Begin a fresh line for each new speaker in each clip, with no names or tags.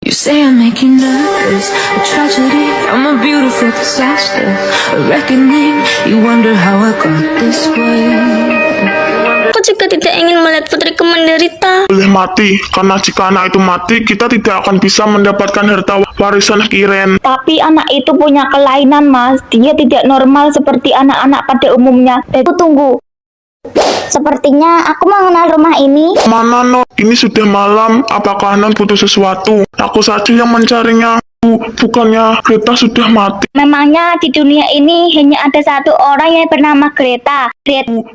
You say I make you nervous, a tragedy, I'm a beautiful disaster, a reckoning, you wonder how I got this way.
Aku juga tidak ingin melihat putriku menderita.
Boleh mati, karena jika anak itu mati, kita tidak akan bisa mendapatkan harta warisan Kiren.
Tapi anak itu punya kelainan, Mas. Dia tidak normal seperti anak-anak pada umumnya. Tunggu. Sepertinya aku mengenal rumah ini.
Mana Non? Ini sudah malam, apakah Non butuh sesuatu? Aku saja yang mencarinya. Bukannya Greta sudah mati?
Memangnya di dunia ini hanya ada satu orang yang bernama Greta?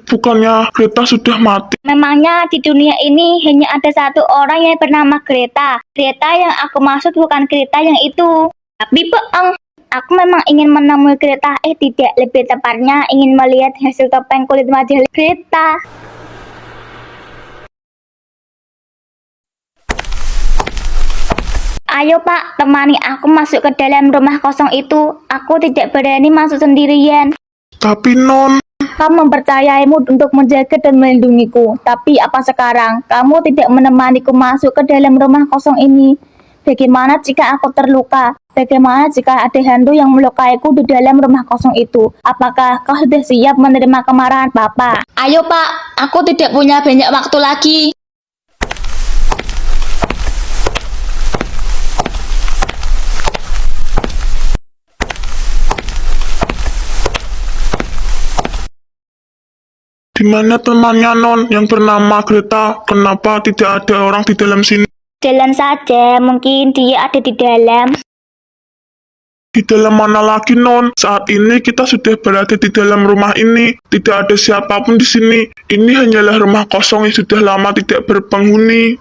Bukannya Greta sudah mati?
Memangnya di dunia ini hanya ada satu orang yang bernama Greta? Greta yang aku maksud bukan Greta yang itu. Tapi bohong. Aku memang ingin menemui Greta. Tidak, lebih tepatnya ingin melihat hasil topeng kulit wajah Greta. Ayo Pak, temani aku masuk ke dalam rumah kosong itu. Aku tidak berani masuk sendirian.
Tapi Non...
Kamu mempercayaimu untuk menjaga dan melindungiku. Tapi apa sekarang? Kamu tidak menemaniku masuk ke dalam rumah kosong ini. Bagaimana jika aku terluka? Bagaimana jika ada hantu yang melukaiku di dalam rumah kosong itu? Apakah kau sudah siap menerima kemarahan Papa?
Ayo Pak, aku tidak punya banyak waktu lagi.
Di mana temannya Non yang bernama Greta? Kenapa tidak ada orang di dalam sini?
Jalan saja, mungkin dia ada di dalam.
Di dalam mana lagi Non? Saat ini kita sudah berada di dalam rumah ini. Tidak ada siapapun di sini. Ini hanyalah rumah kosong yang sudah lama tidak berpenghuni.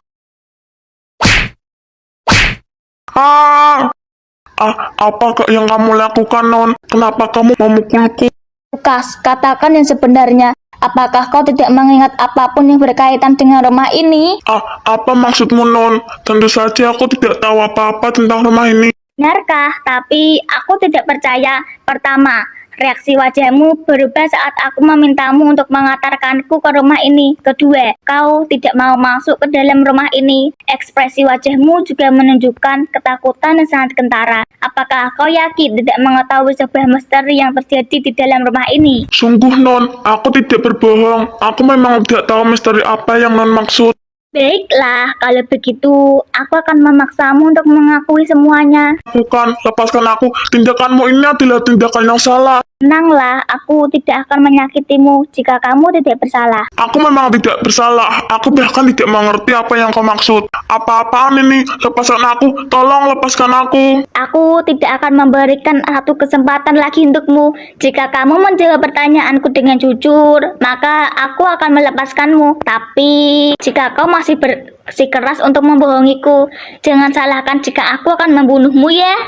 Apa yang kamu lakukan Non? Kenapa kamu memukulku?
Lukas, katakan yang sebenarnya. Apakah kau tidak mengingat apapun yang berkaitan dengan rumah ini?
Apa maksudmu Non? Tentu saja aku tidak tahu apa-apa tentang rumah ini.
Benarkah? Tapi aku tidak percaya. Pertama, reaksi wajahmu berubah saat aku memintamu untuk mengantarkanku ke rumah ini. Kedua, kau tidak mau masuk ke dalam rumah ini. Ekspresi wajahmu juga menunjukkan ketakutan dan sangat kentara. Apakah kau yakin tidak mengetahui sebuah misteri yang terjadi di dalam rumah ini?
Sungguh Non, aku tidak berbohong. Aku memang tidak tahu misteri apa yang Non maksud.
Baiklah, kalau begitu, aku akan memaksamu untuk mengakui semuanya.
Bukan, lepaskan aku. Tindakanmu ini adalah tindakan yang salah.
Tenanglah, aku tidak akan menyakitimu jika kamu tidak bersalah.
Aku memang tidak bersalah. Aku bahkan tidak mengerti apa yang kau maksud. Apa-apaan ini? Lepaskan aku. Tolong lepaskan aku.
Aku tidak akan memberikan satu kesempatan lagi untukmu. Jika kamu menjawab pertanyaanku dengan jujur, maka aku akan melepaskanmu. Tapi jika kau masih bersikeras untuk membohongiku, jangan salahkan jika aku akan membunuhmu ya.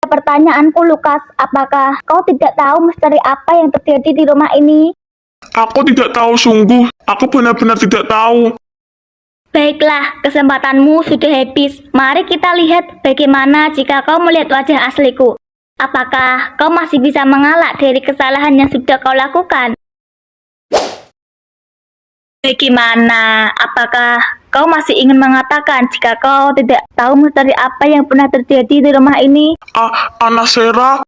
Pertanyaanku Lukas, apakah kau tidak tahu misteri apa yang terjadi di rumah ini?
Aku tidak tahu sungguh. Aku benar-benar tidak tahu.
Baiklah, kesempatanmu sudah habis. Mari kita lihat bagaimana jika kau melihat wajah asliku. Apakah kau masih bisa mengelak dari kesalahan yang sudah kau lakukan? Bagaimana? Apakah kau masih ingin mengatakan jika kau tidak tahu misteri apa yang pernah terjadi di rumah ini?
Anasera,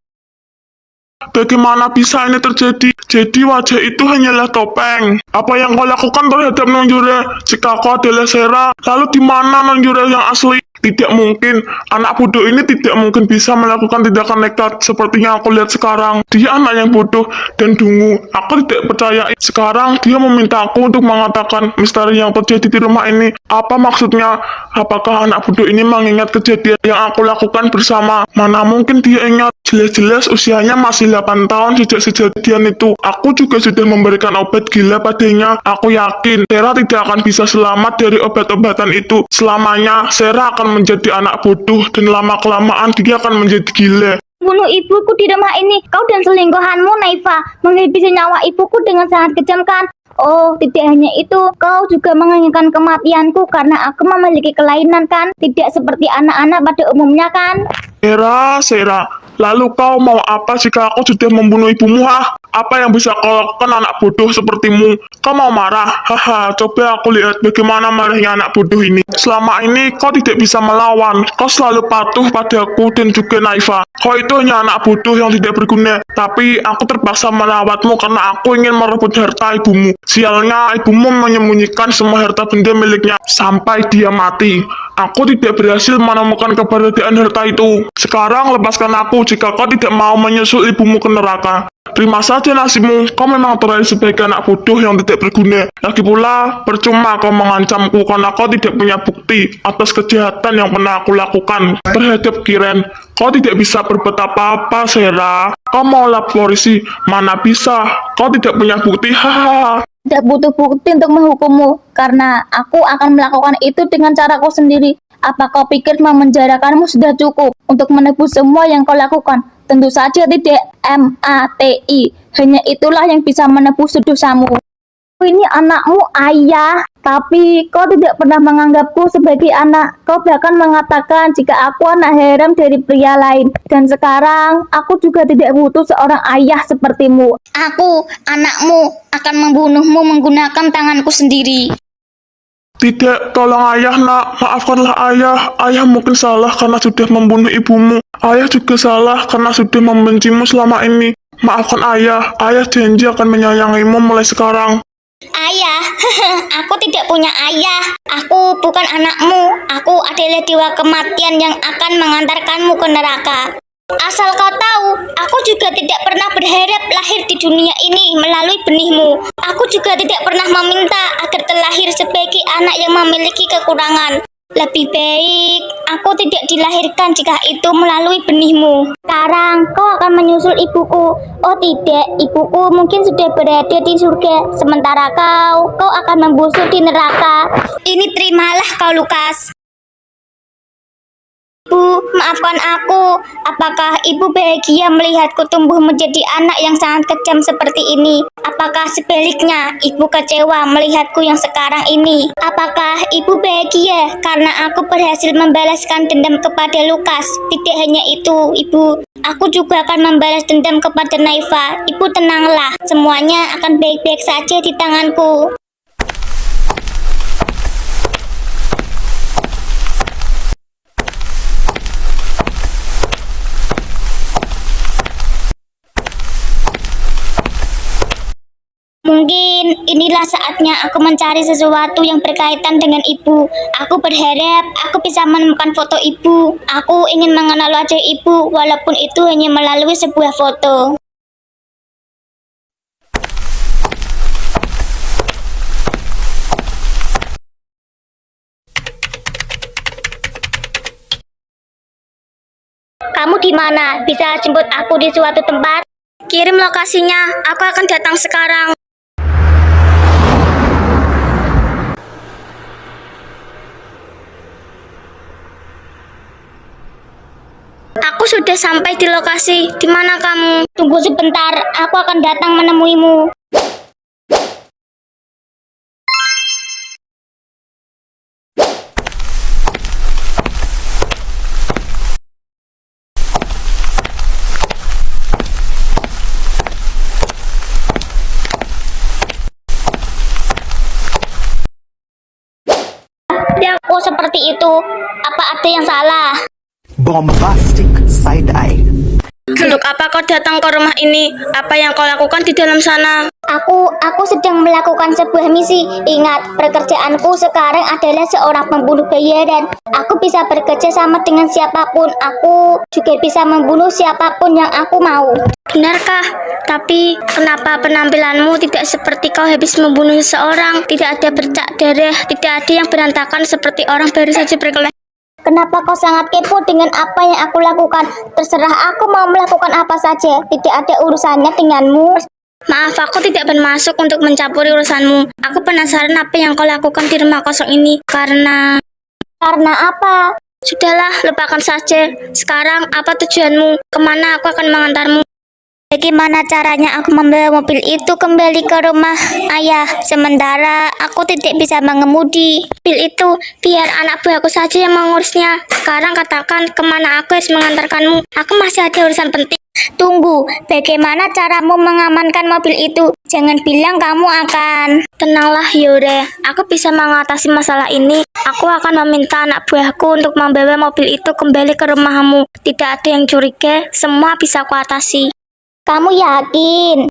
bagaimana bisa ini terjadi? Jadi wajah itu hanyalah topeng. Apa yang kau lakukan terhadap Non Yure? Jika kau adalah Sera, lalu di mana Non Yure yang asli? Tidak mungkin. Anak bodoh ini tidak mungkin bisa melakukan tindakan nekat seperti yang aku lihat sekarang. Dia anak yang bodoh dan dungu. Aku tidak percaya. Sekarang dia meminta aku untuk mengatakan misteri yang terjadi di rumah ini. Apa maksudnya? Apakah anak bodoh ini mengingat kejadian yang aku lakukan bersama? Mana mungkin dia ingat? Jelas-jelas usianya masih 8 tahun sejak kejadian itu. Aku juga sudah memberikan obat gila padanya. Aku yakin Sera tidak akan bisa selamat dari obat-obatan itu. Selamanya Sera akan menjadi anak bodoh dan lama-kelamaan dia akan menjadi gila.
Bunuh ibuku di rumah ini. Kau dan selingkuhanmu, Naifa, menghabisi nyawa ibuku dengan sangat kejam kan? Oh, tidak hanya itu, kau juga menginginkan kematianku karena aku memiliki kelainan kan? Tidak seperti anak-anak pada umumnya kan?
Sera, Lalu kau mau apa jika aku sudah membunuh ibumu, ha? Apa yang bisa kau lakukan anak bodoh sepertimu? Kau mau marah? Haha, coba aku lihat bagaimana marahnya anak bodoh ini. Selama ini kau tidak bisa melawan. Kau selalu patuh padaku dan juga Naifa. Kau itu hanya anak bodoh yang tidak berguna. Tapi aku terpaksa merawatmu karena aku ingin merebut harta ibumu. Sialnya, ibumu menyembunyikan semua harta benda miliknya sampai dia mati. Aku tidak berhasil menemukan keberadaan harta itu. Sekarang lepaskan aku jika kau tidak mau menyusul ibumu ke neraka. Terima saja nasibmu, kau memang terlahir sebagai anak bodoh yang tidak berguna. Lagi pula, percuma kau mengancamku karena kau tidak punya bukti atas kejahatan yang pernah aku lakukan terhadap Kiren. Kau tidak bisa berbuat apa-apa, Sera. Kau mau lapor polisi, mana bisa. Kau tidak punya bukti, hahaha.
Tidak butuh bukti untuk menghukummu, karena aku akan melakukan itu dengan caraku sendiri. Apa kau pikir memenjarakanmu sudah cukup untuk menebus semua yang kau lakukan? Tentu saja tidak, MATI. Hanya itulah yang bisa menebus dosamu. Ini anakmu, ayah. Tapi kau tidak pernah menganggapku sebagai anak. Kau bahkan mengatakan jika aku anak harem dari pria lain. Dan sekarang, aku juga tidak butuh seorang ayah sepertimu.
Aku, anakmu, akan membunuhmu menggunakan tanganku sendiri.
Tidak, tolong ayah nak, maafkanlah ayah. Ayah mungkin salah karena sudah membunuh ibumu. Ayah juga salah karena sudah membencimu selama ini. Maafkan ayah, ayah janji akan menyayangimu mulai sekarang.
Ayah, aku tidak punya ayah. Aku bukan anakmu. Aku adalah dewa kematian yang akan mengantarkanmu ke neraka. Asal kau tahu, aku juga tidak pernah berharap lahir di dunia ini melalui benihmu. Aku juga tidak pernah meminta agar terlahir sebagai anak yang memiliki kekurangan. Lebih baik aku tidak dilahirkan jika itu melalui benihmu.
Sekarang kau akan menyusul ibuku. Oh tidak, ibuku mungkin sudah berada di surga. Sementara kau akan membusuk di neraka.
Ini terimalah kau, Lukas. Ibu, maafkan aku. Apakah ibu bahagia melihatku tumbuh menjadi anak yang sangat kejam seperti ini? Apakah sebaliknya ibu kecewa melihatku yang sekarang ini? Apakah ibu bahagia karena aku berhasil membalaskan dendam kepada Lukas? Tidak hanya itu, ibu. Aku juga akan membalas dendam kepada Naifa. Ibu tenanglah, semuanya akan baik-baik saja di tanganku. Mungkin inilah saatnya aku mencari sesuatu yang berkaitan dengan ibu. Aku berharap aku bisa menemukan foto ibu. Aku ingin mengenal wajah ibu walaupun itu hanya melalui sebuah foto.
Kamu di mana? Bisa jemput aku di suatu tempat?
Kirim lokasinya, aku akan datang sekarang. Aku sudah sampai di lokasi. Di mana kamu?
Tunggu sebentar, aku akan datang menemuimu. Ya, kok seperti itu? Apa ada yang salah?
Bombastic side eye.
Untuk apa kau datang ke rumah ini? Apa yang kau lakukan di dalam sana?
Aku sedang melakukan sebuah misi. Ingat, pekerjaanku sekarang adalah seorang pembunuh bayaran. Aku bisa bekerja sama dengan siapapun. Aku juga bisa membunuh siapapun yang aku mau.
Benarkah? Tapi kenapa penampilanmu tidak seperti kau habis membunuh seseorang? Tidak ada bercak darah, tidak ada yang berantakan seperti orang baru saja berkelahi.
Kenapa kau sangat kepo dengan apa yang aku lakukan? Terserah, aku mau melakukan apa saja. Tidak ada urusannya denganmu.
Maaf, aku tidak bermaksud untuk mencampuri urusanmu. Aku penasaran apa yang kau lakukan di rumah kosong ini. Karena
apa?
Sudahlah, lupakan saja. Sekarang, apa tujuanmu? Kemana aku akan mengantarmu? Bagaimana caranya aku membawa mobil itu kembali ke rumah ayah, sementara aku tidak bisa mengemudi mobil itu. Biar anak buahku saja yang mengurusnya. Sekarang katakan kemana aku harus mengantarkanmu. Aku masih ada urusan penting. Tunggu, bagaimana caramu mengamankan mobil itu? Jangan bilang kamu akan... Tenanglah Yore, aku bisa mengatasi masalah ini. Aku akan meminta anak buahku untuk membawa mobil itu kembali ke rumahmu. Tidak ada yang curiga, semua bisa kuatasi.
Kamu yakin?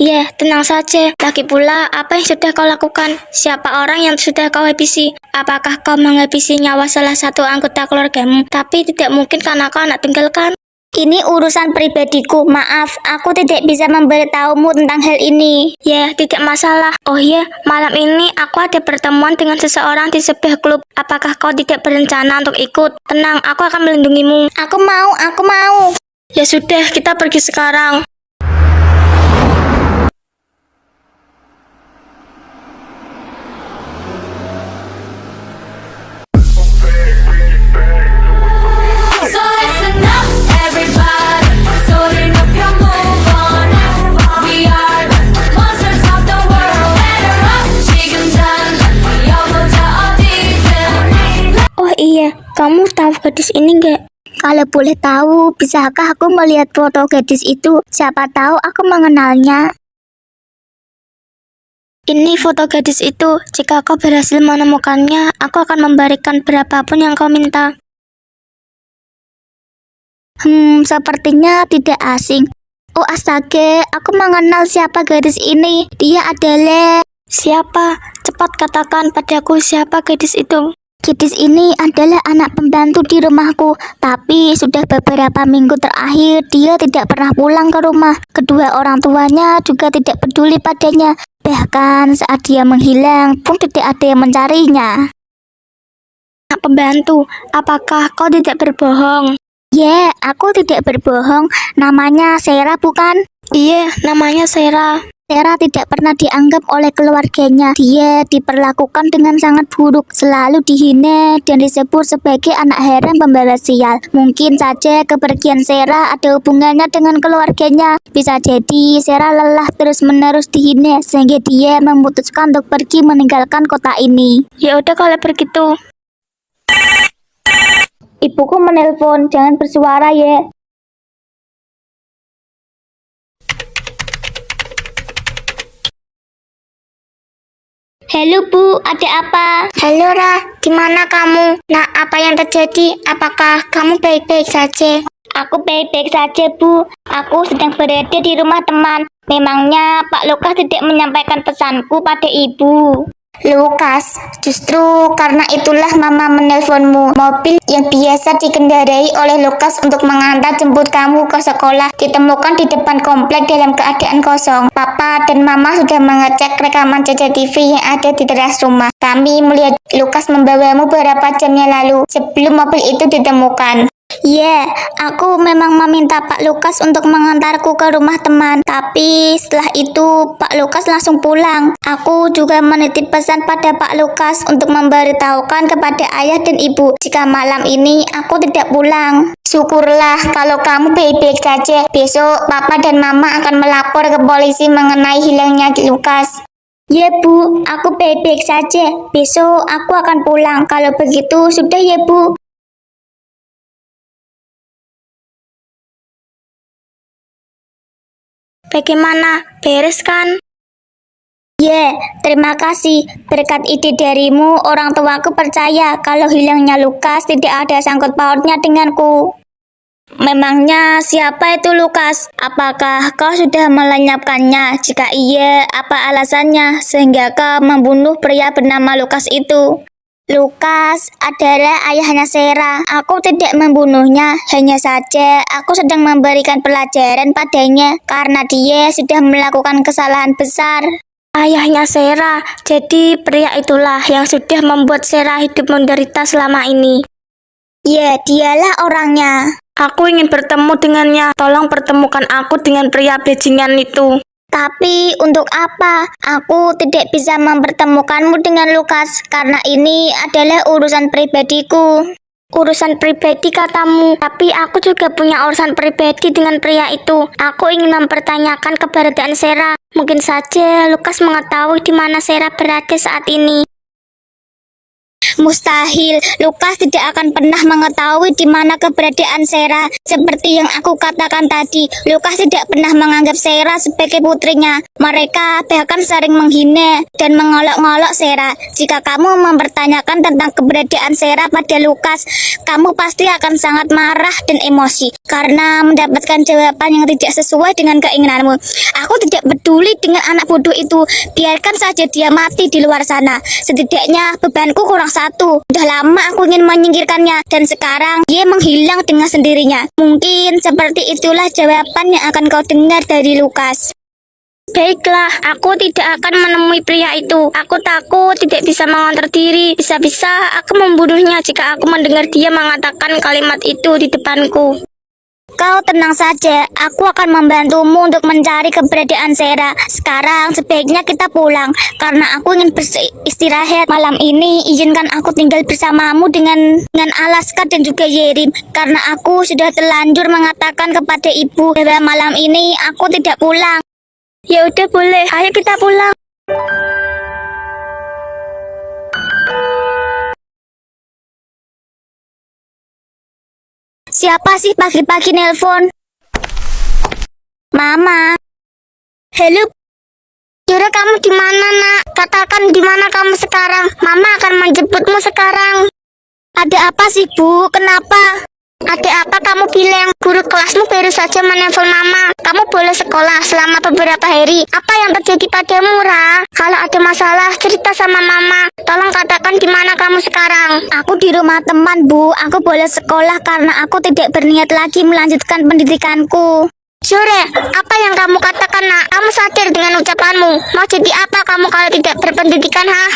Ya, tenang saja. Lagi pula, apa yang sudah kau lakukan? Siapa orang yang sudah kau habisi? Apakah kau menghabisi nyawa salah satu anggota keluargamu? Tapi tidak mungkin karena kau anak tunggal kan? Ini urusan pribadiku. Maaf, aku tidak bisa memberitahumu tentang hal ini. Ya, tidak masalah. Oh ya, malam ini aku ada pertemuan dengan seseorang di sebuah klub. Apakah kau tidak berencana untuk ikut? Tenang, aku akan melindungimu. Aku mau. Ya sudah, kita pergi sekarang.
So listen up, everybody. Sorting up your move on. We are monsters of the world. Better up, 지금 당장 뛰어보자 어디든.
Oh iya, kamu tahu gadis ini nggak? Kalau boleh tahu, bisakah aku melihat foto gadis itu? Siapa tahu aku mengenalnya. Ini foto gadis itu. Jika kau berhasil menemukannya, aku akan memberikan berapapun yang kau minta. Sepertinya tidak asing. Oh astaga, aku mengenal siapa gadis ini. Dia adalah... Siapa? Cepat katakan padaku siapa gadis itu. Gadis ini adalah anak pembantu di rumahku, tapi sudah beberapa minggu terakhir dia tidak pernah pulang ke rumah. Kedua orang tuanya juga tidak peduli padanya. Bahkan saat dia menghilang pun tidak ada yang mencarinya. Anak pembantu, apakah kau tidak berbohong? Ya, aku tidak berbohong. Namanya Sarah bukan? Iya, namanya Sarah. Sarah tidak pernah dianggap oleh keluarganya. Dia diperlakukan dengan sangat buruk, selalu dihina dan disebut sebagai anak haram pembawa sial. Mungkin saja kepergian Sarah ada hubungannya dengan keluarganya. Bisa jadi Sarah lelah terus-menerus dihina sehingga dia memutuskan untuk pergi meninggalkan kota ini. Ya udah kalau begitu.
Ibuku menelpon, jangan bersuara ya.
Halo Bu, ada apa? Halo Ra, gimana kamu? Nah, apa yang terjadi? Apakah kamu baik-baik saja? Aku baik-baik saja Bu, aku sedang berada di rumah teman. Memangnya Pak Lukas tidak menyampaikan pesanku pada Ibu? Lukas, justru karena itulah Mama menelponmu. Mobil yang biasa dikendarai oleh Lukas untuk mengantar jemput kamu ke sekolah ditemukan di depan komplek dalam keadaan kosong. Papa dan Mama sudah mengecek rekaman CCTV yang ada di teras rumah. Kami melihat Lukas membawamu beberapa jam yang lalu sebelum mobil itu ditemukan. Ya, aku memang meminta Pak Lukas untuk mengantarku ke rumah teman. Tapi setelah itu Pak Lukas langsung pulang. Aku juga menitip pesan pada Pak Lukas untuk memberitahukan kepada ayah dan ibu jika malam ini aku tidak pulang. Syukurlah kalau kamu baik-baik saja. Besok Papa dan Mama akan melapor ke polisi mengenai hilangnya Lukas. Ya Bu, aku baik-baik saja. Besok aku akan pulang. Kalau begitu sudah ya Bu. Bagaimana? Beres kan? Ya, terima kasih. Berkat ide darimu, orang tuaku percaya kalau hilangnya Lukas tidak ada sangkut pautnya denganku. Memangnya siapa itu Lukas? Apakah kau sudah melenyapkannya? Jika iya, apa alasannya sehingga kau membunuh pria bernama Lukas itu? Lukas adalah ayahnya Sarah. Aku tidak membunuhnya, hanya saja aku sedang memberikan pelajaran padanya karena dia sudah melakukan kesalahan besar. Ayahnya Sarah, jadi pria itulah yang sudah membuat Sarah hidup menderita selama ini. Ya, dialah orangnya. Aku ingin bertemu dengannya. Tolong pertemukan aku dengan pria bajingan itu. Tapi untuk apa? Aku tidak bisa mempertemukanmu dengan Lukas karena ini adalah urusan pribadiku. Urusan pribadi katamu, tapi aku juga punya urusan pribadi dengan pria itu. Aku ingin mempertanyakan keberadaan Sarah. Mungkin saja Lukas mengetahui di mana Sarah berada saat ini. Mustahil, Lukas tidak akan pernah mengetahui di mana keberadaan Sarah. Seperti yang aku katakan tadi, Lukas tidak pernah menganggap Sarah sebagai putrinya. Mereka bahkan sering menghina dan mengolok-olok Sarah. Jika kamu mempertanyakan tentang keberadaan Sarah pada Lukas, kamu pasti akan sangat marah dan emosi karena mendapatkan jawaban yang tidak sesuai dengan keinginanmu. Aku tidak peduli dengan anak bodoh itu. Biarkan saja dia mati di luar sana. Setidaknya bebanku kurang satu. Udah lama aku ingin menyingkirkannya dan sekarang dia menghilang dengan sendirinya. Mungkin seperti itulah jawaban yang akan kau dengar dari Lukas. Baiklah, aku tidak akan menemui pria itu. Aku takut tidak bisa mengontrol diri. Bisa-bisa aku membunuhnya jika aku mendengar dia mengatakan kalimat itu di depanku. Kau tenang saja, aku akan membantumu untuk mencari keberadaan Sarah. Sekarang sebaiknya kita pulang, karena aku ingin beristirahat malam ini. Izinkan aku tinggal bersamamu dengan Alaska dan juga Yerim, karena aku sudah terlanjur mengatakan kepada ibu bahwa malam ini aku tidak pulang. Ya udah boleh, ayo kita pulang. Siapa sih pagi-pagi nelpon? Mama. Halo. Yura, kamu di mana, Nak? Katakan di mana kamu sekarang. Mama akan menjemputmu sekarang. Ada apa sih, Bu? Kenapa? Ada apa kamu bilang? Guru kelasmu baru saja menelpon Mama. Kamu boleh sekolah selama beberapa hari. Apa yang terjadi padamu, Ra? Kalau ada masalah, cerita sama Mama. Tolong katakan di mana kamu sekarang. Aku di rumah teman, Bu. Aku boleh sekolah karena aku tidak berniat lagi melanjutkan pendidikanku. Sore, apa yang kamu katakan, Nak? Kamu sadar dengan ucapanmu. Mau jadi apa kamu kalau tidak berpendidikan, ha?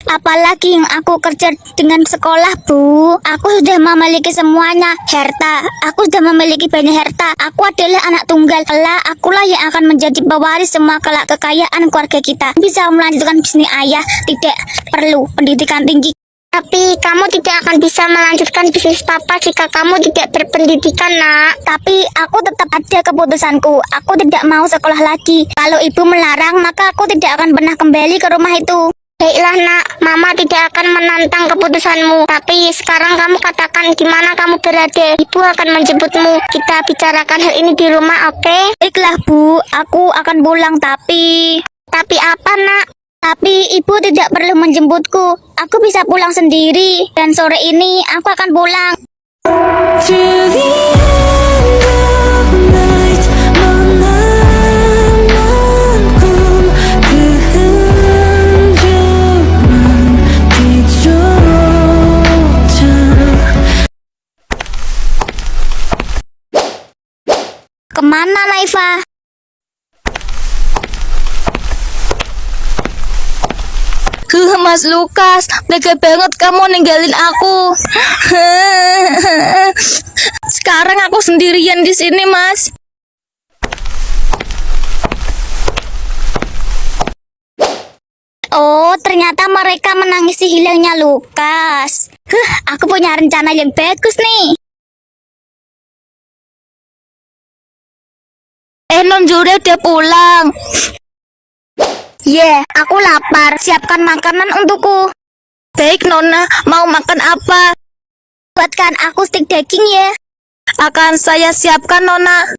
Apalagi yang aku kerja dengan sekolah, Bu. Aku sudah memiliki semuanya. Harta. Aku sudah memiliki banyak harta. Aku adalah anak tunggal. Kelak, akulah yang akan menjadi pewaris semua kelak kekayaan keluarga kita. Bisa melanjutkan bisnis ayah. Tidak perlu pendidikan tinggi. Tapi kamu tidak akan bisa melanjutkan bisnis papa jika kamu tidak berpendidikan, Nak. Tapi aku tetap ada keputusanku. Aku tidak mau sekolah lagi. Kalau ibu melarang, maka aku tidak akan pernah kembali ke rumah itu. Baiklah, Nak, Mama tidak akan menantang keputusanmu. Tapi sekarang kamu katakan di mana kamu berada. Ibu akan menjemputmu. Kita bicarakan hal ini di rumah, oke? Baiklah, Bu. Aku akan pulang, tapi apa, Nak? Tapi ibu tidak perlu menjemputku. Aku bisa pulang sendiri. Dan sore ini aku akan pulang.
Till the end of night, menanamku kehancuran di Jogja.
Kemana, Naifa?
Mas Lukas, tega banget kamu ninggalin aku. Sekarang aku sendirian di sini, Mas.
Oh, ternyata mereka menangisi hilangnya Lukas. Aku punya rencana yang bagus nih.
Non Jure udah pulang.
Aku lapar. Siapkan makanan untukku.
Baik, Nona. Mau makan apa?
Buatkan aku stik daging ya.
Akan saya siapkan, Nona.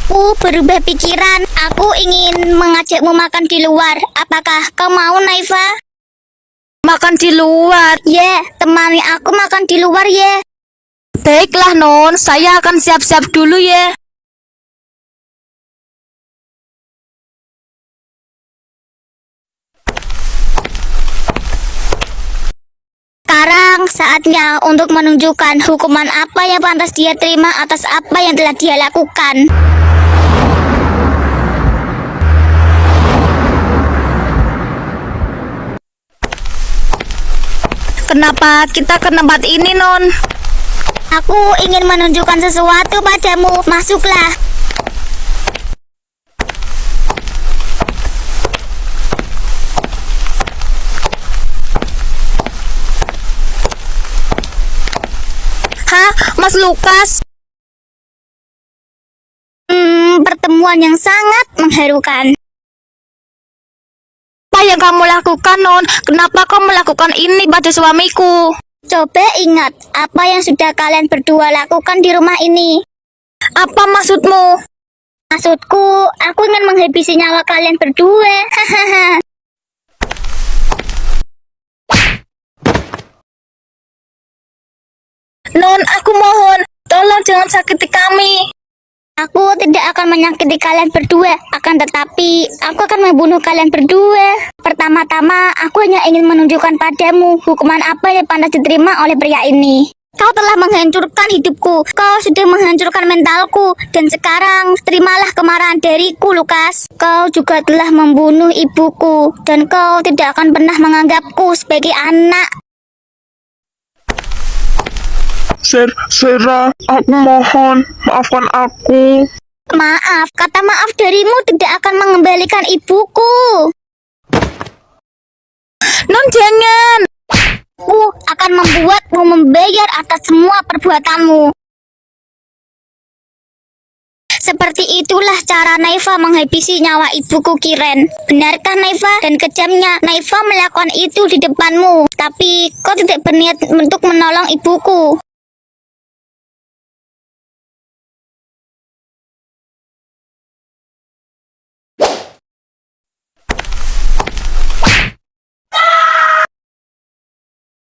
Aku berubah pikiran. Aku ingin mengajakmu makan di luar. Apakah kau mau, Naifa?
Makan di luar.
Temani aku makan di luar ya.
Baiklah, Non. Saya akan siap-siap dulu ya.
Sekarang saatnya untuk menunjukkan hukuman apa yang pantas dia terima atas apa yang telah dia lakukan.
kenapa kita ke tempat ini, Non?
Aku ingin menunjukkan sesuatu padamu. Masuklah.
Hah, Mas Lukas?
Pertemuan yang sangat mengharukan.
Apa yang kamu lakukan, Non? Kenapa kau melakukan ini pada suamiku?
Coba ingat apa yang sudah kalian berdua lakukan di rumah ini.
Apa maksudmu?
Maksudku, aku ingin menghabisi nyawa kalian berdua. Hahaha.
Non, aku mohon, tolong jangan sakiti kami.
Aku tidak akan menyakiti kalian berdua, akan tetapi aku akan membunuh kalian berdua. Pertama-tama, aku hanya ingin menunjukkan padamu hukuman apa yang pantas diterima oleh pria ini. Kau telah menghancurkan hidupku, kau sudah menghancurkan mentalku, dan sekarang terimalah kemarahan dariku, Lukas. Kau juga telah membunuh ibuku, dan kau tidak akan pernah menganggapku sebagai anak.
Sarah, aku mohon, maafkan aku.
Maaf, kata maaf darimu tidak akan mengembalikan ibuku.
Non, jangan.
Aku akan membuatmu membayar atas semua perbuatanmu. Seperti itulah cara Naifa menghabisi nyawa ibuku Kiren. Benarkah Naifa? Dan kejamnya Naifa melakukan itu di depanmu. Tapi kau tidak berniat untuk menolong ibuku.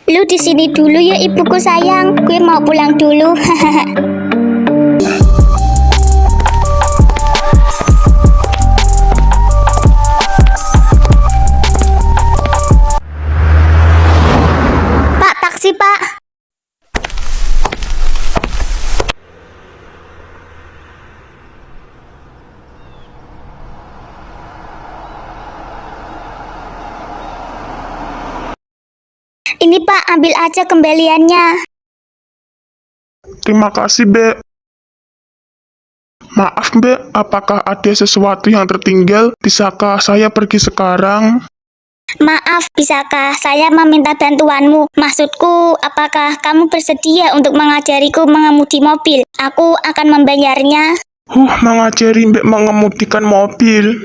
Lu di sini dulu ya ibuku sayang. Gue mau pulang dulu. Pak, taksi Pak. Ini Pak, ambil aja kembaliannya.
Terima kasih, Be. Maaf, Be, apakah ada sesuatu yang tertinggal? Bisakah saya pergi sekarang?
Maaf, bisakah saya meminta bantuanmu? Maksudku, apakah kamu bersedia untuk mengajariku mengemudi mobil? Aku akan membayarnya.
Mengajari Mbak mengemudikan mobil.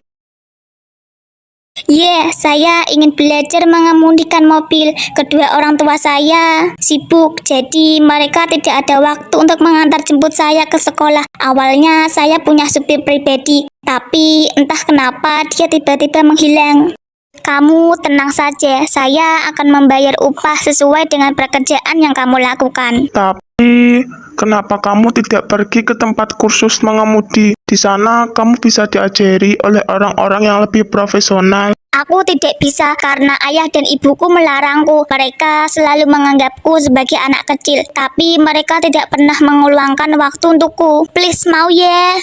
Saya ingin belajar mengemudikan mobil. Kedua orang tua saya sibuk, jadi mereka tidak ada waktu untuk mengantar jemput saya ke sekolah. Awalnya saya punya supir pribadi, tapi entah kenapa dia tiba-tiba menghilang. Kamu tenang saja, saya akan membayar upah sesuai dengan pekerjaan yang kamu lakukan.
Tapi, kenapa kamu tidak pergi ke tempat kursus mengemudi? Di sana, kamu bisa diajari oleh orang-orang yang lebih profesional.
Aku tidak bisa karena ayah dan ibuku melarangku. Mereka selalu menganggapku sebagai anak kecil, tapi mereka tidak pernah mengeluangkan waktu untukku. Please mau ya?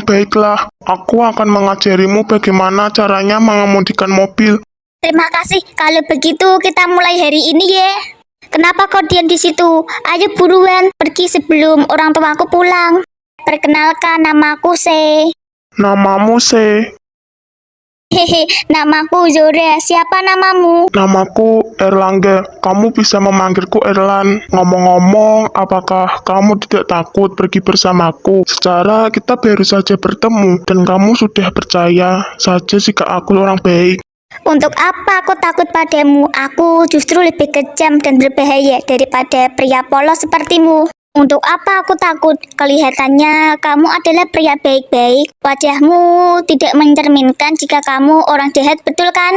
Baiklah. Aku akan mengajarimu bagaimana caranya mengemudikan mobil.
Terima kasih. Kalau begitu kita mulai hari ini ya. Kenapa kau diam di situ? Ayo buruan pergi sebelum orang tuaku pulang. Perkenalkan, namaku Se.
Namamu, Se.
Hehe, namaku Zora. Siapa namamu?
Namaku Erlangga. Kamu bisa memanggilku Erlan. Ngomong-ngomong, apakah kamu tidak takut pergi bersamaku? Secara kita baru saja bertemu, dan kamu sudah percaya saja jika aku orang baik.
Untuk apa aku takut padamu? Aku justru lebih kejam dan berbahaya daripada pria polos sepertimu. Untuk apa aku takut? Kelihatannya kamu adalah pria baik-baik. Wajahmu tidak mencerminkan jika kamu orang jahat, betul kan?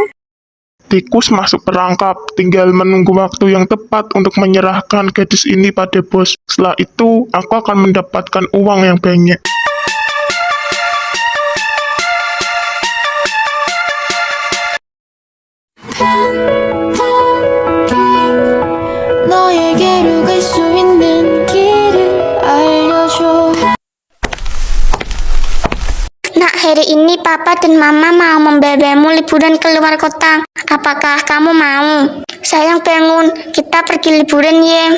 Tikus masuk perangkap, tinggal menunggu waktu yang tepat untuk menyerahkan gadis ini pada bos. Setelah itu, aku akan mendapatkan uang yang banyak.
너에게로 갈 수 있는 길을 알려줘.
Nak, hari ini Papa dan Mama mau membawamu liburan ke luar kota. Apakah kamu mau? Sayang bangun, kita pergi liburan ya.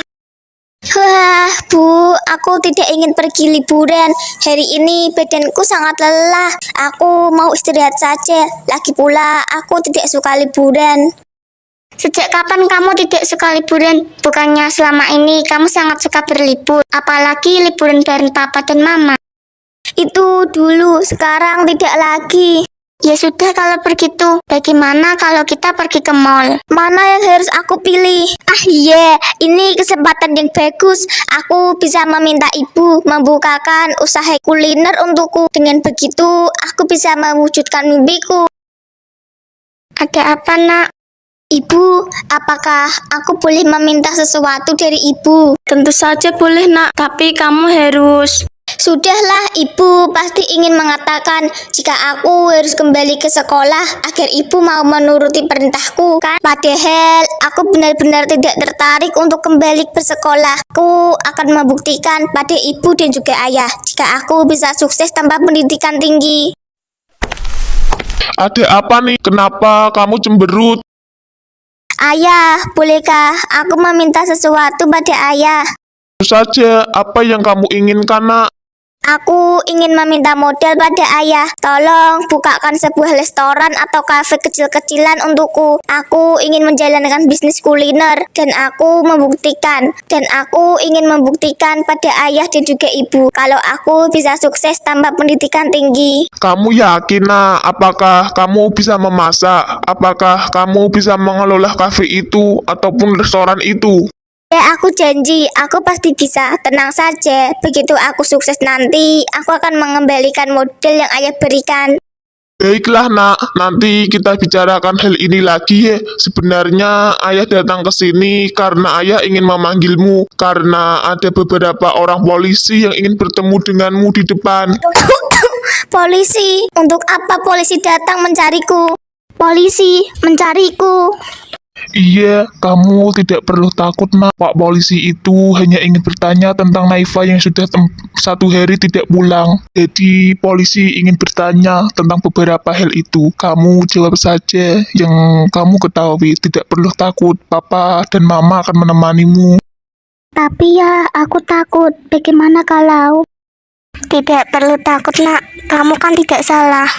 Wah, Bu, aku tidak ingin pergi liburan. Hari ini badanku sangat lelah. Aku mau istirahat saja. Lagi pula, aku tidak suka liburan. Sejak kapan kamu tidak suka liburan? Bukannya selama ini kamu sangat suka berlibur, apalagi liburan bareng papa dan mama. Itu dulu, sekarang tidak lagi. Ya sudah kalau begitu, bagaimana kalau kita pergi ke mall? Mana yang harus aku pilih? Ah iya, ini kesempatan yang bagus. Aku bisa meminta ibu membukakan usaha kuliner untukku. Dengan begitu, aku bisa mewujudkan mimpiku. Ada apa, Nak? Ibu, apakah aku boleh meminta sesuatu dari ibu?
Tentu saja boleh, Nak, tapi kamu harus...
Sudahlah, ibu pasti ingin mengatakan jika aku harus kembali ke sekolah agar ibu mau menuruti perintahku, kan? Padahal aku benar-benar tidak tertarik untuk kembali bersekolah. Aku akan membuktikan pada ibu dan juga ayah jika aku bisa sukses tanpa pendidikan tinggi.
Ada apa nih? Kenapa kamu cemberut?
Ayah, bolehkah aku meminta sesuatu pada ayah?
Tentu saja, apa yang kamu inginkan, Nak?
Aku ingin meminta modal pada ayah. Tolong bukakan sebuah restoran atau kafe kecil-kecilan untukku. Aku ingin menjalankan bisnis kuliner dan aku ingin membuktikan pada ayah dan juga ibu kalau aku bisa sukses tanpa pendidikan tinggi.
Kamu yakin, Nak? Apakah kamu bisa memasak? Apakah kamu bisa mengelola kafe itu ataupun restoran itu?
Ya, aku janji, aku pasti bisa. Tenang saja, begitu aku sukses nanti, aku akan mengembalikan modal yang ayah berikan.
Baiklah, Nak. Nanti kita bicarakan hal ini lagi ya. Sebenarnya ayah datang ke sini karena ayah ingin memanggilmu. Karena ada beberapa orang polisi yang ingin bertemu denganmu di depan.
Polisi? Untuk apa polisi datang mencariku? Polisi mencariku.
Iya, kamu tidak perlu takut, Nak. Pak polisi itu hanya ingin bertanya tentang Naifa yang sudah 1 hari tidak pulang. Jadi, polisi ingin bertanya tentang beberapa hal itu. Kamu jawab saja yang kamu ketahui. Tidak perlu takut. Papa dan Mama akan menemanimu.
Tapi ya, aku takut. Bagaimana kalau? Tidak perlu takut, Nak. Kamu kan tidak salah.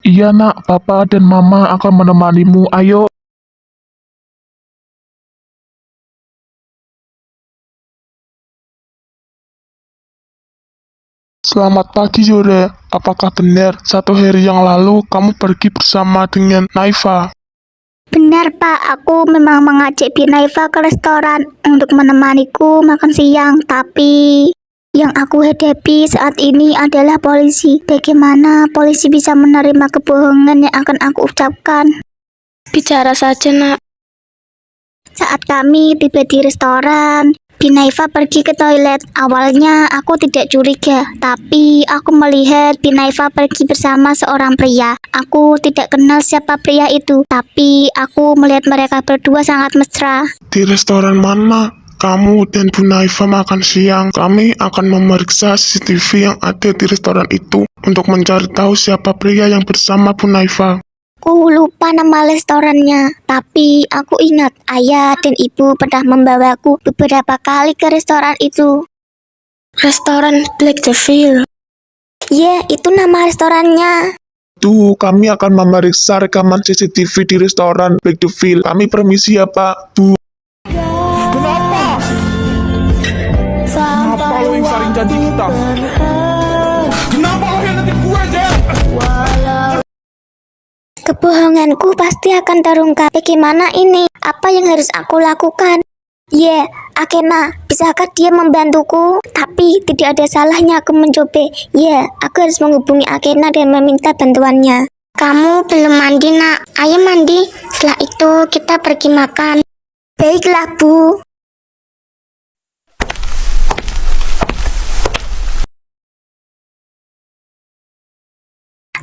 Iya, Nak. Papa dan Mama akan menemanimu. Ayo. Selamat pagi, Yore. Apakah benar 1 hari yang lalu kamu pergi bersama dengan Naifa?
Benar, Pak. Aku memang mengajak Binaifa ke restoran untuk menemaniku makan siang. Tapi yang aku hadapi saat ini adalah polisi. Bagaimana polisi bisa menerima kebohongan yang akan aku ucapkan?
Bicara saja, Nak.
Saat kami tiba di restoran, Binaifa pergi ke toilet. Awalnya aku tidak curiga, tapi aku melihat Binaifa pergi bersama seorang pria. Aku tidak kenal siapa pria itu, tapi aku melihat mereka berdua sangat mesra.
Di restoran mana kamu dan Bu Naifa makan siang? Kami akan memeriksa CCTV yang ada di restoran itu untuk mencari tahu siapa pria yang bersama Bu Naifa.
Aku lupa nama restorannya, tapi aku ingat ayah dan ibu pernah membawaku beberapa kali ke restoran itu.
Restoran Black Devil.
Ya, itu nama restorannya.
Tuh, kami akan memeriksa rekaman CCTV di restoran Black Devil. Kami permisi ya, Pak, Bu. Kenapa? Kenapa lo ingkarin janji kita? Kenapa lo hianatin gue, Jen?
Kebohonganku pasti akan terungkap. Bagaimana ini? Apa yang harus aku lakukan? Ya, Akena, bisakah dia membantuku? Tapi tidak ada salahnya aku mencoba. Ya, aku harus menghubungi Akena dan meminta bantuannya. Kamu belum mandi, Nak. Ayo mandi. Setelah itu kita pergi makan. Baiklah, Bu.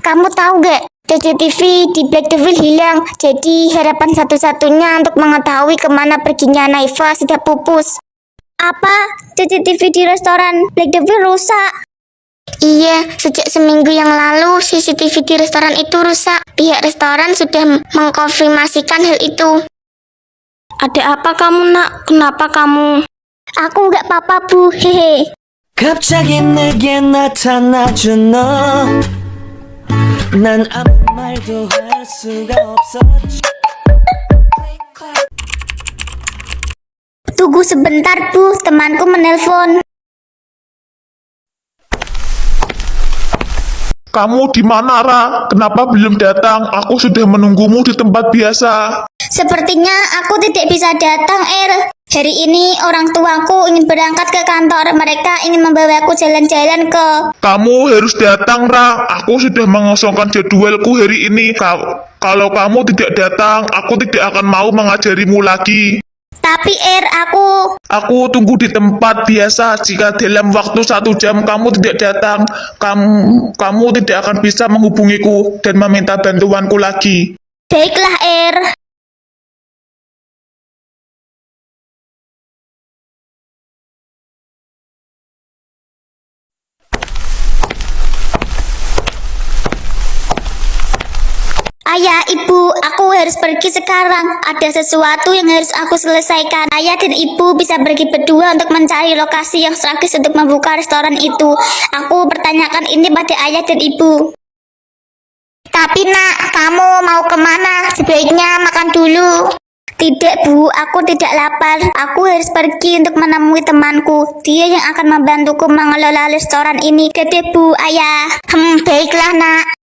Kamu tahu gak? CCTV di Black Devil hilang, jadi harapan satu-satunya untuk mengetahui kemana perginya Naifa sudah pupus. Apa? CCTV di restoran Black Devil rusak? Iya, sejak seminggu yang lalu CCTV di restoran itu rusak. Pihak restoran sudah mengkonfirmasikan hal itu.
Ada apa kamu nak? Kenapa kamu?
Aku nggak apa-apa bu, hehe.
갑자기 내게 나타나준 너 난 아무 말도 할 수가 없었지
Tunggu sebentar bu, temanku menelpon.
Kamu di mana, Ra? Kenapa belum datang? Aku sudah menunggumu di tempat biasa.
Sepertinya aku tidak bisa datang, Hari ini orang tuaku ingin berangkat ke kantor. Mereka ingin membawaku jalan-jalan ke...
Kamu harus datang, Ra. Aku sudah mengosongkan jadwalku hari ini. Kalau kamu tidak datang, aku tidak akan mau mengajarimu lagi.
Tapi
Aku tunggu di tempat biasa. Jika dalam waktu 1 jam kamu tidak datang, kamu tidak akan bisa menghubungiku dan meminta bantuanku lagi.
baiklah, Ayah, ibu, aku harus pergi sekarang. Ada sesuatu yang harus aku selesaikan. Ayah dan ibu bisa pergi berdua untuk mencari lokasi yang strategis untuk membuka restoran itu. Aku bertanyakan ini pada ayah dan ibu. Tapi nak, kamu mau kemana? Sebaiknya makan dulu. Tidak bu, aku tidak lapar. Aku harus pergi untuk menemui temanku. Dia yang akan membantuku mengelola restoran ini. Dadah bu, ayah. Baiklah nak.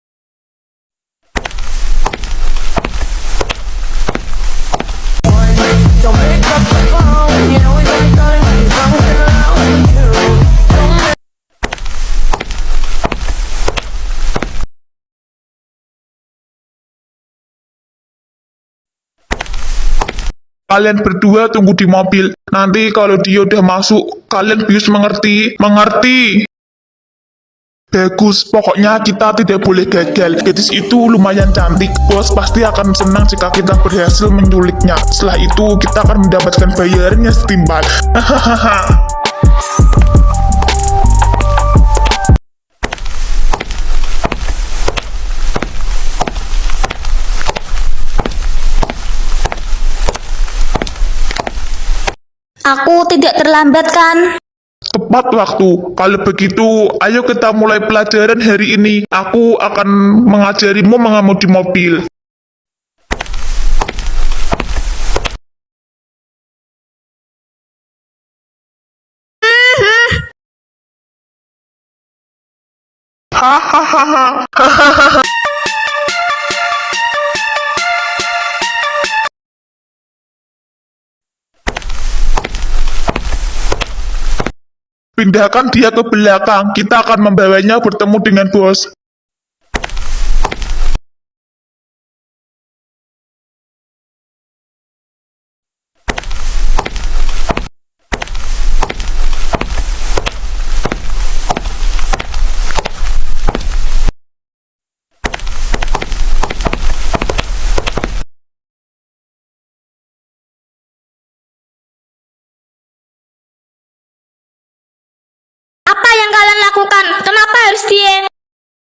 Kalian berdua tunggu di mobil. Nanti kalau dia udah masuk, kalian bisa mengerti? Mengerti? Bagus, pokoknya kita tidak boleh gagal. Gadis itu lumayan cantik. Bos pasti akan senang jika kita berhasil menculiknya. Setelah itu, kita akan mendapatkan bayarannya setimpal. Hahaha.
Aku tidak terlambat kan?
Tepat waktu. Kalau begitu, ayo kita mulai pelajaran hari ini. Aku akan mengajarimu mengemudi mobil. Hahaha. Pindahkan dia ke belakang. Kita akan membawanya bertemu dengan bos.
Apa yang kalian lakukan? Kenapa harus dia?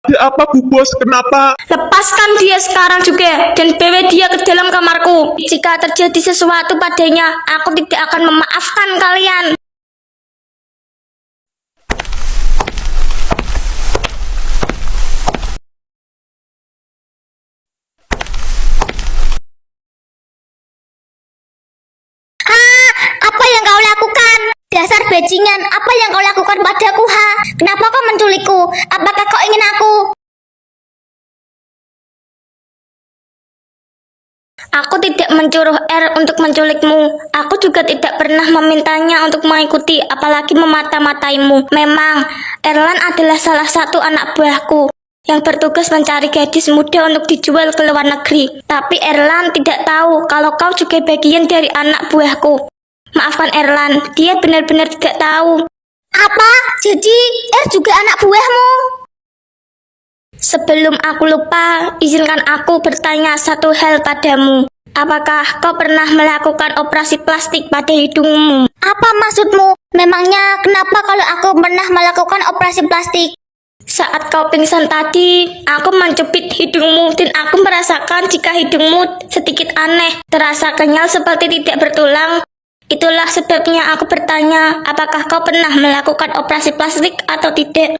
Ada apa bu bos? Kenapa?
Lepaskan dia sekarang juga dan bawa dia ke dalam kamarku. Jika terjadi sesuatu padanya, aku tidak akan memaafkan kalian.
Apa yang kau lakukan? Dasar bajingan, apa yang kau lakukan padaku, ha? Kenapa kau menculikku? Apakah kau ingin aku?
Aku tidak menyuruh untuk menculikmu. Aku juga tidak pernah memintanya untuk mengikuti, apalagi memata-mataimu. Memang, Erlan adalah salah satu anak buahku yang bertugas mencari gadis muda untuk dijual ke luar negeri. Tapi Erlan tidak tahu kalau kau juga bagian dari anak buahku. Maafkan Erlan, dia benar-benar tidak tahu.
Apa? Jadi, juga anak buahmu?
Sebelum aku lupa, izinkan aku bertanya satu hal padamu. Apakah kau pernah melakukan operasi plastik pada hidungmu?
Apa maksudmu? Memangnya kenapa kalau aku pernah melakukan operasi plastik?
Saat kau pingsan tadi, aku mencubit hidungmu dan aku merasakan jika hidungmu sedikit aneh, terasa kenyal seperti tidak bertulang. Itulah sebabnya aku bertanya, apakah kau pernah melakukan operasi plastik atau tidak?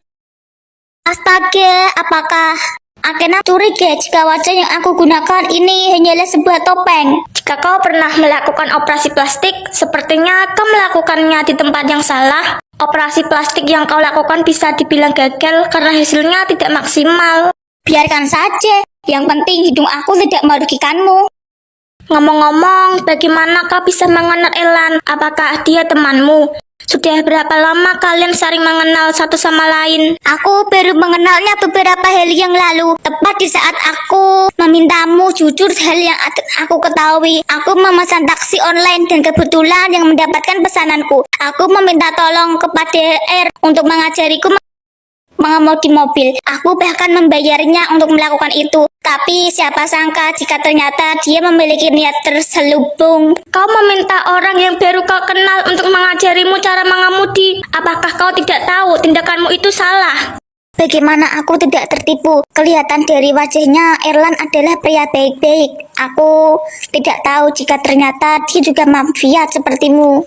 Astaga, apakah Akena curiga jika wajah yang aku gunakan ini hanyalah sebuah topeng?
Jika kau pernah melakukan operasi plastik, sepertinya kau melakukannya di tempat yang salah. Operasi plastik yang kau lakukan bisa dibilang gagal karena hasilnya tidak maksimal.
Biarkan saja, yang penting hidung aku tidak merugikanmu.
Ngomong-ngomong, bagaimana kau bisa mengenal Elan? Apakah dia temanmu? Sudah berapa lama kalian saling mengenal satu sama lain?
Aku baru mengenalnya beberapa hari yang lalu, tepat di saat aku memintamu jujur hal yang aku ketahui. Aku memesan taksi online dan kebetulan yang mendapatkan pesananku. Aku meminta tolong kepada R untuk mengajariku mengemudi mobil. Aku bahkan membayarnya untuk melakukan itu. Tapi siapa sangka jika ternyata dia memiliki niat terselubung.
Kau meminta orang yang baru kau kenal untuk mengajarimu cara mengemudi. Apakah kau tidak tahu tindakanmu itu salah?
Bagaimana aku tidak tertipu? Kelihatan dari wajahnya Erlan adalah pria baik-baik. Aku tidak tahu jika ternyata dia juga mafia sepertimu.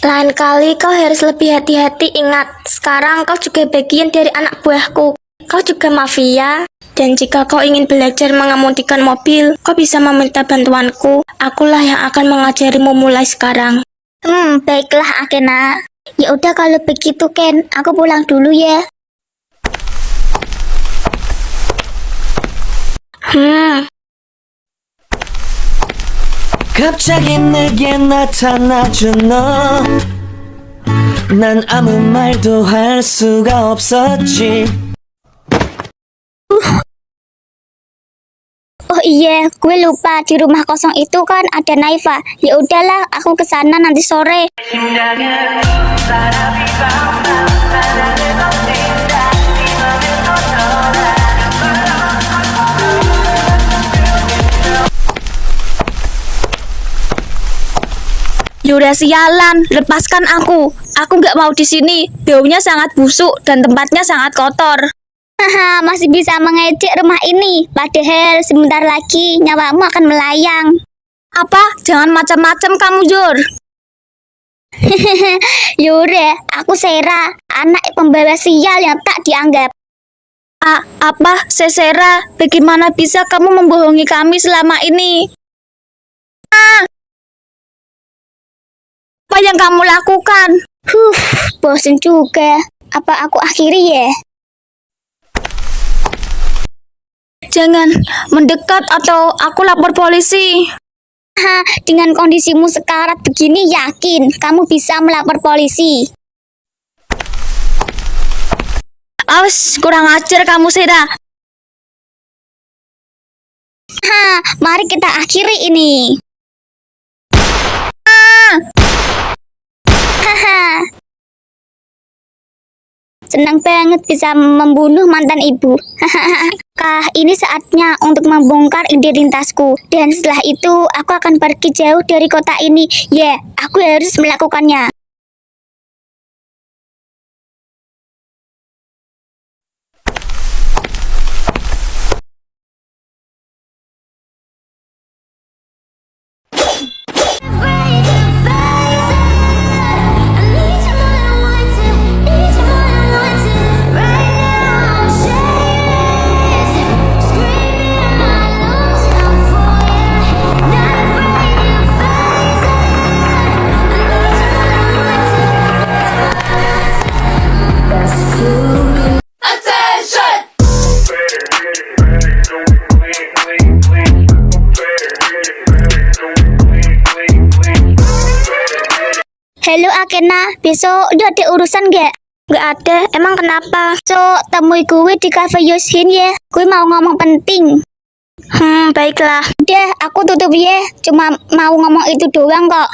Lain kali kau harus lebih hati-hati. Ingat, sekarang kau juga bagian dari anak buahku. Kau juga mafia. Dan jika kau ingin belajar mengemudikan mobil, kau bisa meminta bantuanku. Akulah yang akan mengajarimu mulai sekarang.
Baiklah Akena. Ya udah kalau begitu Ken, aku pulang dulu ya.
갑자기 내게 나타나준 너 난 아무 말도 할 수가 없었지
Oh iya, gue lupa di rumah kosong itu kan ada Naifa. Ya udahlah, aku ke sana nanti sore.
Yaudah sialan, lepaskan aku. Aku nggak mau di sini. Baunya sangat busuk dan tempatnya sangat kotor.
Haha, masih bisa mengejek rumah ini. Padahal sebentar lagi nyawamu akan melayang.
Apa? Jangan macam-macam kamu, Jur.
Yaudah, aku Sera, anak pembawa sial yang tak dianggap.
Apa? Sesera, bagaimana bisa kamu membohongi kami selama ini? Apa yang kamu lakukan?
Bosen juga. Apa aku akhiri ya?
Jangan mendekat atau aku lapor polisi.
Dengan kondisimu sekarat begini yakin kamu bisa melapor polisi.
Awas, kurang ajar kamu, Sera.
Mari kita akhiri ini. Senang banget bisa membunuh mantan ibu. Kah, ini saatnya untuk membongkar identitasku. Dan setelah itu, aku akan pergi jauh dari kota ini. Ya, aku harus melakukannya. Halo Akena, besok udah ada urusan gak?
Gak ada, emang kenapa?
So, temui gue di cafe Yoshin ya. Gue mau ngomong penting.
Baiklah.
Udah, aku tutup ya. Cuma mau ngomong itu doang kok.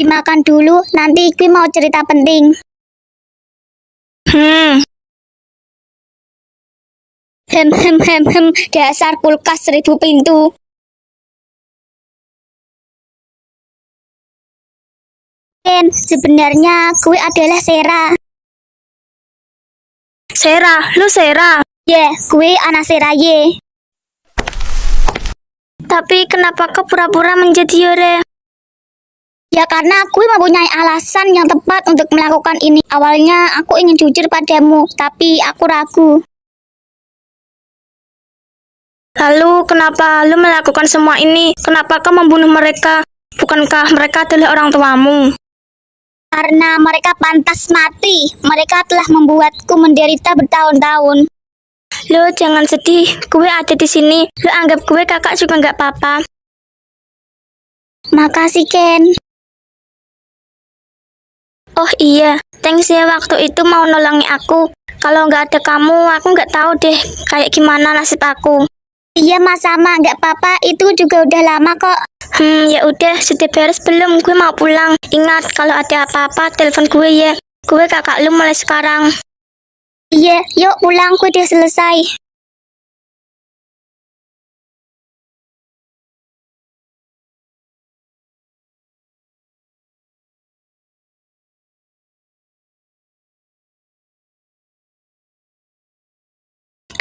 Dimakan dulu, nanti gue mau cerita penting. Dasar kulkas 1000 pintu. Ken, sebenarnya gue adalah Sera.
Sera, lu Sera.
Gue anak Sera ye.
Tapi kenapa kau pura-pura menjadi Yore?
Ya karena gue mempunyai alasan yang tepat untuk melakukan ini. Awalnya aku ingin jujur padamu, tapi aku ragu.
Lalu kenapa lu melakukan semua ini? Kenapa kau membunuh mereka? Bukankah mereka adalah orang tuamu?
Karena mereka pantas mati. Mereka telah membuatku menderita bertahun-tahun.
Lu jangan sedih, gue ada di sini. Lu anggap gue kakak juga nggak apa-apa.
Makasih Ken.
Oh iya, thanks ya waktu itu mau nolongi aku. Kalau nggak ada kamu, aku nggak tahu deh kayak gimana nasib aku.
Iya mas, sama, nggak apa-apa. Itu juga udah lama kok.
Ya udah, sudah beres belum? Gue mau pulang. Ingat, kalau ada apa-apa, telepon gue ya. Gue kakak lu mulai sekarang.
Iya, yuk pulang, gue udah selesai.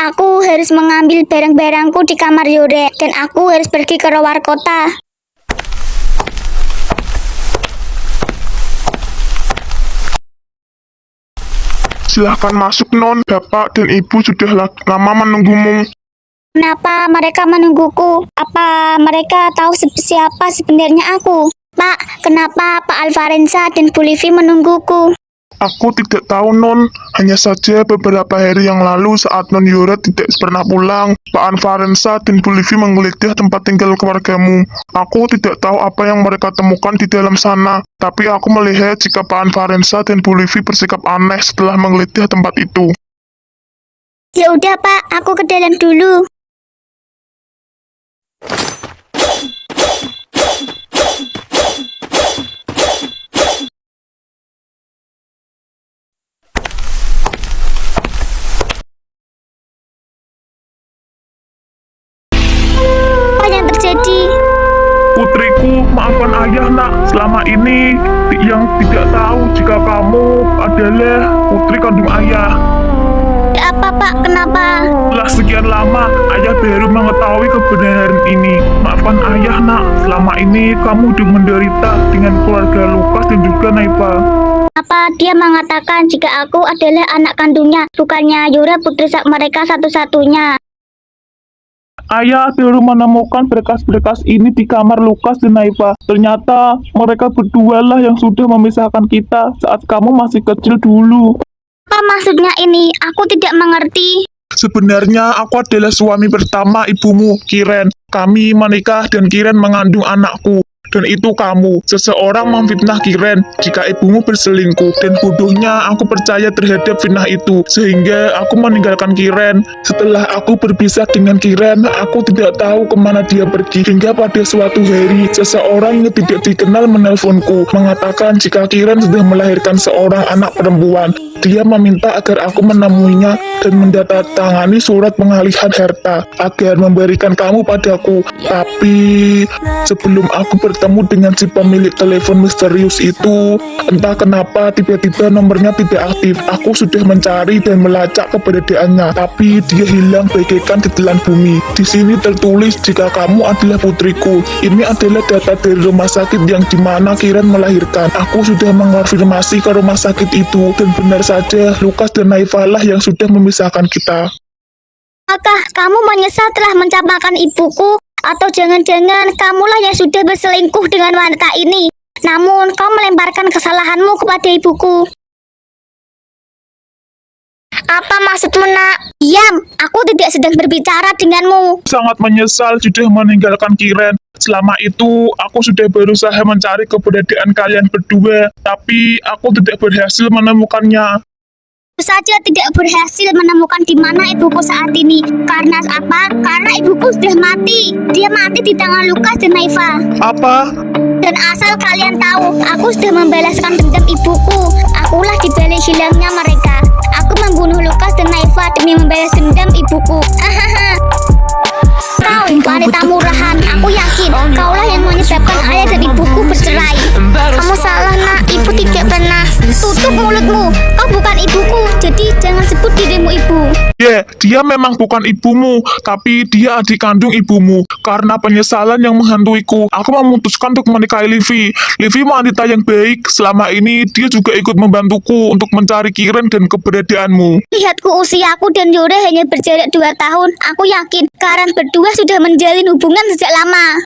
Aku harus mengambil barang-barangku di kamar Yore, dan aku harus pergi ke luar kota.
Silahkan masuk non, bapak dan ibu sudah lama menunggumu.
Kenapa mereka menungguku? Apa mereka tahu siapa sebenarnya aku? Pak, kenapa Pak Alvarenza dan Bu Livi menungguku?
Aku tidak tahu non, hanya saja beberapa hari yang lalu saat non Yura tidak pernah pulang, Pak Anvarensa dan Bu Livi menggeledah tempat tinggal keluargamu. Aku tidak tahu apa yang mereka temukan di dalam sana, tapi aku melihat jika Pak Anvarensa dan Bu Livi bersikap aneh setelah menggeledah tempat itu.
Ya udah Pak, aku ke dalam dulu. Apa yang terjadi?
Putriku, maafkan ayah nak, selama ini yang tidak tahu jika kamu adalah putri kandung ayah.
Apa Pak, kenapa?
Setelah sekian lama, ayah baru mengetahui kebenaran ini. Maafkan ayah nak, selama ini kamu udah menderita dengan keluarga Lukas dan juga Naipa.
Apa dia mengatakan jika aku adalah anak kandungnya, bukannya Yura putri mereka satu-satunya?
Ayah baru menemukan berkas-berkas ini di kamar Lukas dan Naipa. Ternyata mereka berdua lah yang sudah memisahkan kita saat kamu masih kecil dulu.
Apa maksudnya ini? Aku tidak mengerti.
Sebenarnya aku adalah suami pertama ibumu, Kiren. Kami menikah dan Kiren mengandung anakku. Dan itu kamu, seseorang memfitnah Kiren jika ibumu berselingkuh. Dan bodohnya aku percaya terhadap fitnah itu, sehingga aku meninggalkan Kiren. Setelah aku berpisah dengan Kiren, aku tidak tahu kemana dia pergi. Hingga pada suatu hari, seseorang yang tidak dikenal menelponku, mengatakan jika Kiren sudah melahirkan seorang anak perempuan. Dia meminta agar aku menemuinya dan mendatangani surat pengalihan harta agar memberikan kamu padaku. Tapi sebelum aku bertemu dengan si pemilik telepon misterius itu, entah kenapa tiba-tiba nomornya tidak aktif. Aku sudah mencari dan melacak keberadaannya, tapi dia hilang bagaikan ditelan bumi. Di sini tertulis jika kamu adalah putriku. Ini adalah data dari rumah sakit yang dimana Kiran melahirkan. Aku sudah mengonfirmasi ke rumah sakit itu dan benar saja Lukas dan Naifa lah yang sudah memisahkan kita.
Apakah kamu menyesal telah mencapakan ibuku? Atau jangan-jangan kamulah yang sudah berselingkuh dengan wanita ini? Namun kau melemparkan kesalahanmu kepada ibuku.
Apa maksudmu nak?
Diam, aku tidak sedang berbicara denganmu.
Sangat menyesal sudah meninggalkan Kiren. Selama itu, aku sudah berusaha mencari keberadaan kalian berdua, tapi aku tidak berhasil menemukannya.
Aku saja tidak berhasil menemukan di mana ibuku saat ini. Karena apa? Karena ibuku sudah mati. Dia mati di tangan Lukas dan Naifa.
Apa?
Dan asal kalian tahu, aku sudah membalaskan dendam ibuku. Akulah dibalik hilangnya mereka. Aku membunuh Lukas dan Naifa demi membalas dendam ibuku. Hahaha. Kau wanita murahan, aku yakin kaulah yang menyebabkan ayah dan ibuku bercerai.
Kamu salah nak, ibu tidak pernah.
Tutup mulutmu, kau bukan ibuku, jadi jangan sebut dirimu ibu.
Dia memang bukan ibumu, tapi dia adik kandung ibumu. Karena penyesalan yang menghantuiku, aku memutuskan untuk menikahi Livi. Livi wanita yang baik, selama ini dia juga ikut membantuku untuk mencari Kiren dan keberadaanmu.
Lihatku usiaku dan Yore hanya berjarak 2 tahun. Aku yakin kalian berdua sudah menjalin hubungan sejak lama.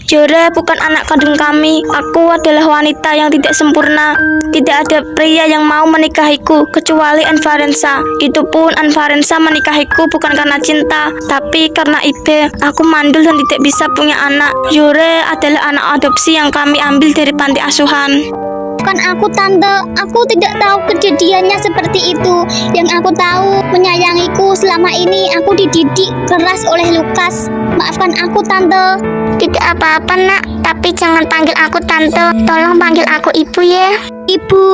Yore bukan anak kandung kami. Aku adalah wanita yang tidak sempurna. Tidak ada pria yang mau menikahiku kecuali Anvarensa. Itu pun Anvarensa menikahiku bukan karena cinta, tapi karena Ibe. Aku mandul dan tidak bisa punya anak. Yore adalah anak adopsi yang kami ambil dari panti asuhan.
Bukan aku tante, aku tidak tahu kejadiannya seperti itu. Yang aku tahu, menyayangiku selama ini aku dididik keras oleh Lukas. Maafkan aku tante.
Tidak apa-apa nak, tapi jangan panggil aku tante. Tolong panggil aku ibu ya.
Ibu.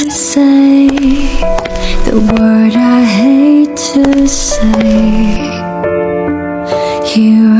Say the word I hate to say. Here